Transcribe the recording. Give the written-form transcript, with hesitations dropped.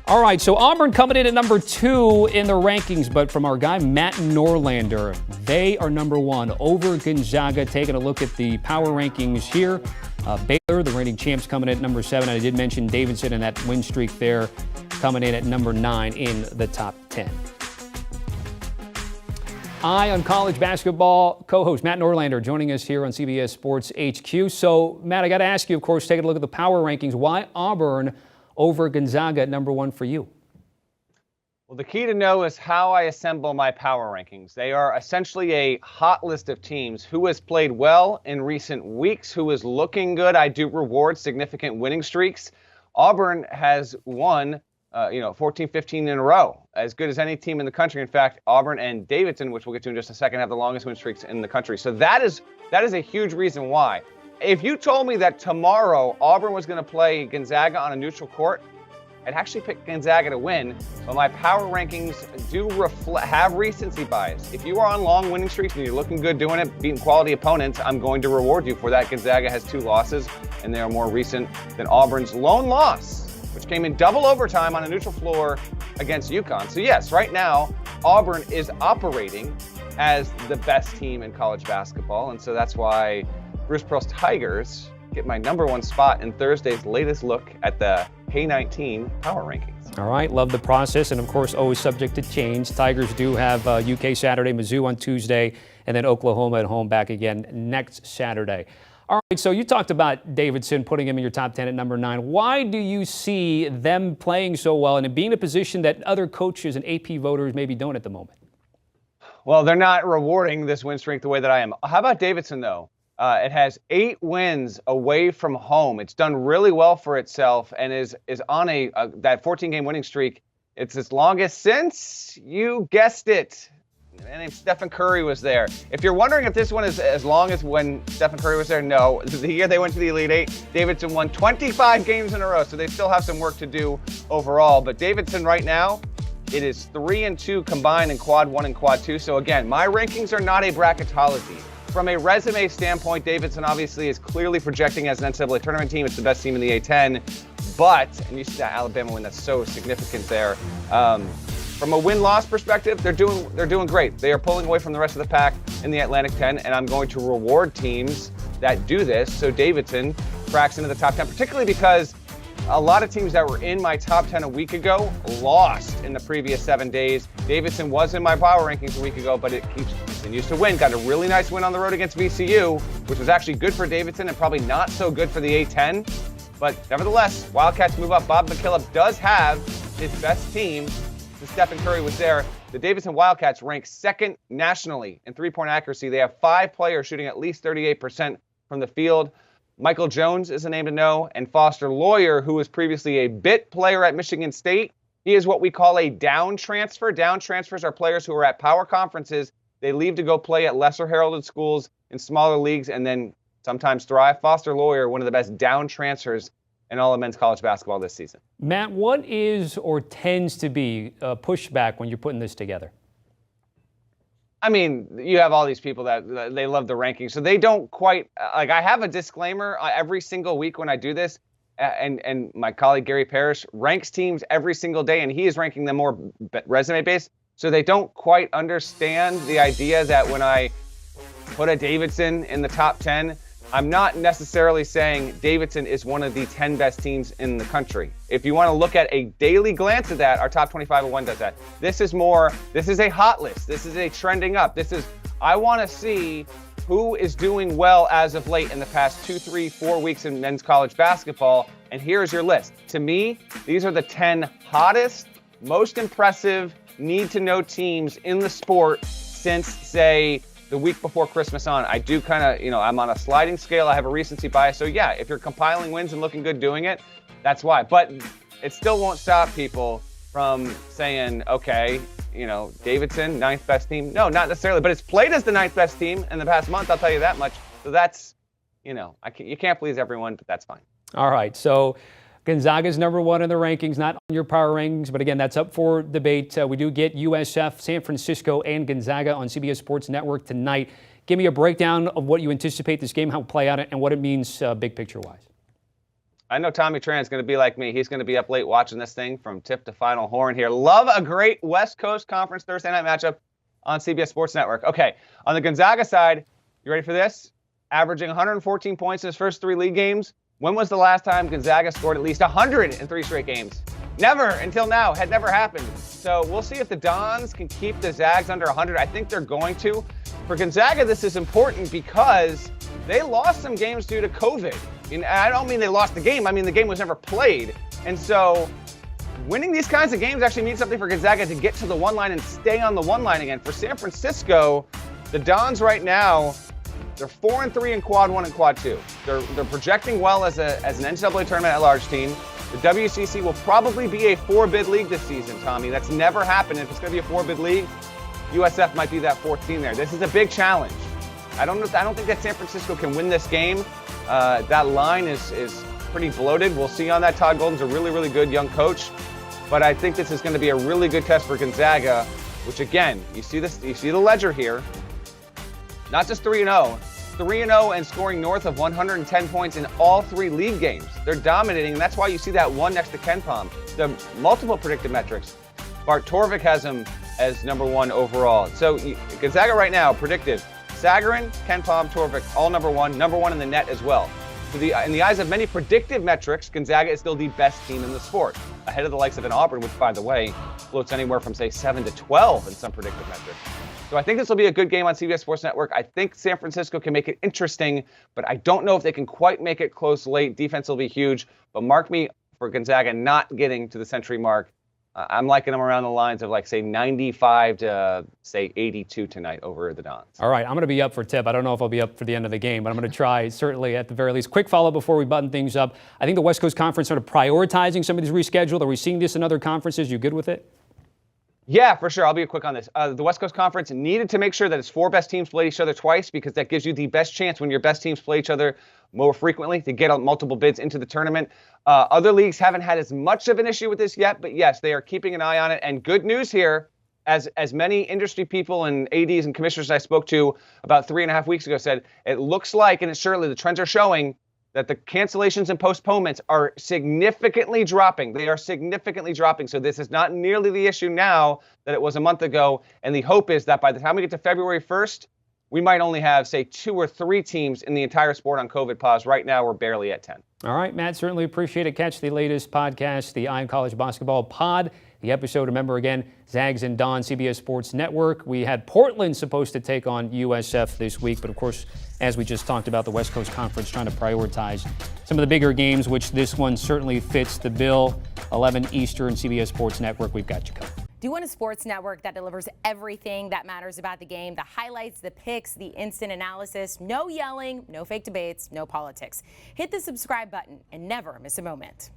All right, so Auburn coming in at number 2 in the rankings, but from our guy Matt Norlander, they are number 1 over Gonzaga. Taking a look at the power rankings here. Baylor, the reigning champs, coming in at number 7. I did mention Davidson and that win streak there, coming in at number 9 in the top 10. Eye on college basketball co-host Matt Norlander joining us here on CBS Sports HQ. So, Matt, I got to ask you, of course, taking a look at the power rankings, why Auburn over Gonzaga at number 1 for you? Well, the key to know is how I assemble my power rankings. They are essentially a hot list of teams. Who has played well in recent weeks, who is looking good. I do reward significant winning streaks. Auburn has won 14, 15 in a row, as good as any team in the country. In fact, Auburn and Davidson, which we'll get to in just a second, have the longest win streaks in the country. So that is a huge reason why. If you told me that tomorrow Auburn was going to play Gonzaga on a neutral court, I'd actually pick Gonzaga to win. But my power rankings do have recency bias. If you are on long winning streaks and you're looking good doing it, beating quality opponents, I'm going to reward you for that. Gonzaga has 2 losses, and they are more recent than Auburn's lone loss, which came in double overtime on a neutral floor against UConn. So yes, right now, Auburn is operating as the best team in college basketball, and so that's why Bruce Pearl's Tigers get my number 1 spot in Thursday's latest look at the K-19 power rankings. All right, love the process, and of course, always subject to change. Tigers do have UK Saturday, Mizzou on Tuesday, and then Oklahoma at home back again next Saturday. All right, so you talked about Davidson, putting him in your top 10 at number 9. Why do you see them playing so well and being in a position that other coaches and AP voters maybe don't at the moment? Well, they're not rewarding this win streak the way that I am. How about Davidson, though? It has 8 wins away from home. It's done really well for itself and is on that 14-game winning streak. It's its longest since, you guessed it, a man named Stephen Curry was there. If you're wondering if this one is as long as when Stephen Curry was there, no. The year they went to the Elite Eight, Davidson won 25 games in a row, so they still have some work to do overall. But Davidson right now, it is 3-2 combined in quad 1 and quad 2. So again, my rankings are not a bracketology. From a resume standpoint, Davidson obviously is clearly projecting as an NCAA tournament team. It's the best team in the A-10. But, and you see that Alabama win, that's so significant there. From a win-loss perspective, they're doing great. They are pulling away from the rest of the pack in the Atlantic 10, and I'm going to reward teams that do this. So Davidson cracks into the top 10, particularly because a lot of teams that were in my top 10 a week ago lost in the previous 7 days. Davidson was in my power rankings a week ago, but it continues to win. Got a really nice win on the road against VCU, which was actually good for Davidson and probably not so good for the A-10. But nevertheless, Wildcats move up. Bob McKillop does have his best team. So Stephen Curry was there. The Davidson Wildcats rank 2nd nationally in three-point accuracy. They have 5 players shooting at least 38% from the field. Michael Jones is a name to know, and Foster Lawyer, who was previously a bit player at Michigan State. He is what we call a down transfer. Down transfers are players who are at power conferences. They leave to go play at lesser heralded schools in smaller leagues and then sometimes thrive. Foster Lawyer, one of the best down transfers in all of men's college basketball this season. Matt, what is or tends to be a pushback when you're putting this together? I mean, you have all these people that they love the rankings, so they don't quite like. I have a disclaimer every single week when I do this, and my colleague Gary Parrish ranks teams every single day, and he is ranking them more resume based. So they don't quite understand the idea that when I put a Davidson in the top 10, I'm not necessarily saying Davidson is one of the 10 best teams in the country. If you want to look at a daily glance at that, our top 25-1 does that. This is a hot list. This is a trending up. I want to see who is doing well as of late in the past 2, 3, 4 weeks in men's college basketball. And here's your list. To me, these are the 10 hottest, most impressive, need-to-know teams in the sport since, say, the week before Christmas on. I do kind of, I'm on a sliding scale. I have a recency bias. So yeah, if you're compiling wins and looking good doing it, that's why. But it still won't stop people from saying, okay, Davidson, 9th best team. No, not necessarily, but it's played as the 9th best team in the past month. I'll tell you that much. So that's, you can't please everyone, but that's fine. All right. So Gonzaga's number 1 in the rankings, not on your power rankings, but again, that's up for debate. We do get USF, San Francisco, and Gonzaga on CBS Sports Network tonight. Give me a breakdown of what you anticipate this game, how it will play out, and what it means big picture-wise. I know Tommy Tran's going to be like me. He's going to be up late watching this thing from tip to final horn here. Love a great West Coast Conference Thursday night matchup on CBS Sports Network. Okay, on the Gonzaga side, you ready for this? Averaging 114 points in his first 3 league games. When was the last time Gonzaga scored at least 100 in 3 straight games? Never, until now. Had never happened. So we'll see if the Dons can keep the Zags under 100. I think they're going to. For Gonzaga, this is important because they lost some games due to COVID. And I don't mean they lost the game. I mean the game was never played. And so winning these kinds of games actually means something for Gonzaga to get to the 1 line and stay on the 1 line again. For San Francisco, the Dons right now, they're 4-3 in quad 1 and quad 2. They're projecting well as an NCAA tournament at large team. The WCC will probably be a 4-bid league this season, Tommy. That's never happened. If it's going to be a 4-bid league, USF might be that 4th team there. This is a big challenge. I don't think that San Francisco can win this game. That line is pretty bloated. We'll see on that. Todd Golden's a really, really good young coach. But I think this is going to be a really good test for Gonzaga, which again, you see the ledger here. Not just 3-0. 3-0 and scoring north of 110 points in all 3 league games. They're dominating, and that's why you see that 1 next to Ken Pom. The multiple predicted metrics. Bart Torvik has him as number 1 overall. So Gonzaga right now predicted Sagarin, Ken Pom, Torvik, all number 1 in the net as well. So in the eyes of many predictive metrics, Gonzaga is still the best team in the sport, ahead of the likes of an Auburn, which, by the way, floats anywhere from, say, 7 to 12 in some predictive metrics. So I think this will be a good game on CBS Sports Network. I think San Francisco can make it interesting, but I don't know if they can quite make it close late. Defense will be huge, but mark me for Gonzaga not getting to the century mark. I'm liking them around the lines of, like, say, 95 to, say, 82 tonight over the Dons. All right, I'm going to be up for tip. I don't know if I'll be up for the end of the game, but I'm going to try, certainly, at the very least. Quick follow-up before we button things up. I think the West Coast Conference sort of prioritizing some of these rescheduled. Are we seeing this in other conferences? You good with it? Yeah, for sure. I'll be quick on this. The West Coast Conference needed to make sure that its 4 best teams play each other twice, because that gives you the best chance when your best teams play each other more frequently to get multiple bids into the tournament. Other leagues haven't had as much of an issue with this yet, but yes, they are keeping an eye on it. And good news here, as many industry people and ADs and commissioners I spoke to about 3.5 weeks ago said, it looks like, and surely the trends are showing, that the cancellations and postponements are significantly dropping. They are significantly dropping. So this is not nearly the issue now that it was a month ago. And the hope is that by the time we get to February 1st, we might only have, say, 2 or 3 teams in the entire sport on COVID pause. Right now, we're barely at 10. All right, Matt, certainly appreciate it. Catch the latest podcast, the Eye on College Basketball Pod. The episode, remember again, Zags and Don, CBS Sports Network. We had Portland supposed to take on USF this week, but of course, as we just talked about, the West Coast Conference trying to prioritize some of the bigger games, which this one certainly fits the bill. 11 Eastern, CBS Sports Network. We've got you covered. Do you want a sports network that delivers everything that matters about the game? The highlights, the picks, the instant analysis, no yelling, no fake debates, no politics. Hit the subscribe button and never miss a moment.